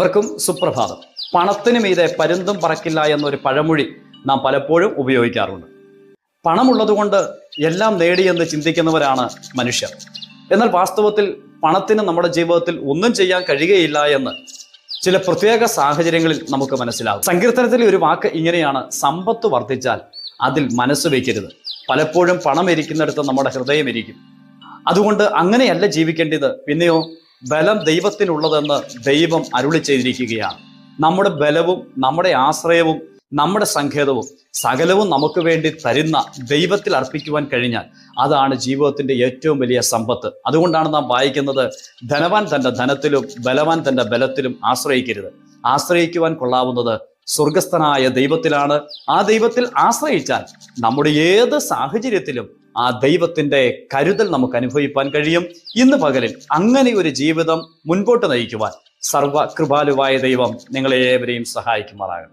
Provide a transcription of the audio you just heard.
അവർക്കും സുപ്രഭാതം. പണത്തിന് മീതെ പരുന്തും പറക്കില്ല എന്നൊരു പഴമൊഴി നാം പലപ്പോഴും ഉപയോഗിക്കാറുണ്ട്. പണമുള്ളതുകൊണ്ട് എല്ലാം നേടിയെന്ന് ചിന്തിക്കുന്നവരാണ് മനുഷ്യർ. എന്നാൽ വാസ്തവത്തിൽ പണത്തിന് നമ്മുടെ ജീവിതത്തിൽ ഒന്നും ചെയ്യാൻ കഴിയുകയില്ല എന്ന് ചില പ്രത്യേക സാഹചര്യങ്ങളിൽ നമുക്ക് മനസ്സിലാകും. സങ്കീർത്തനത്തിലെ ഒരു വാക്ക് ഇങ്ങനെയാണ്: സമ്പത്ത് വർദ്ധിച്ചാൽ അതിൽ മനസ്സ് വയ്ക്കരുത്. പലപ്പോഴും പണം ഇരിക്കുന്നിടത്ത് നമ്മുടെ ഹൃദയം ഇരിക്കും. അതുകൊണ്ട് അങ്ങനെയല്ല ജീവിക്കേണ്ടത്. പിന്നെയോ ബലം ദൈവത്തിനുള്ളതെന്ന് ദൈവം അരുളി ചെയ്തിരിക്കുകയാണ്. നമ്മുടെ ബലവും നമ്മുടെ ആശ്രയവും നമ്മുടെ സങ്കേതവും സകലവും നമുക്ക് വേണ്ടി തരുന്ന ദൈവത്തിൽ അർപ്പിക്കുവാൻ കഴിഞ്ഞാൽ അതാണ് ജീവിതത്തിന്റെ ഏറ്റവും വലിയ സമ്പത്ത്. അതുകൊണ്ടാണ് നാം വായിക്കുന്നത്: ധനവാൻ തന്റെ ധനത്തിലും ബലവാൻ തന്റെ ബലത്തിലും ആശ്രയിക്കരുത്. ആശ്രയിക്കുവാൻ കൊള്ളാവുന്നത് സ്വർഗസ്ഥനായ ദൈവത്തിലാണ്. ആ ദൈവത്തിൽ ആശ്രയിച്ചാൽ നമ്മുടെ ഏത് സാഹചര്യത്തിലും ആ ദൈവത്തിന്റെ കരുതൽ നമുക്ക് അനുഭവിക്കാൻ കഴിയും. ഇന്ന് പകലിൽ അങ്ങനെ ഒരു ജീവിതം മുൻപോട്ട് നയിക്കുവാൻ സർവ്വകൃപാലുവായ ദൈവം നിങ്ങളെ ഏവരെയും സഹായിക്കുമാറാകട്ടെ.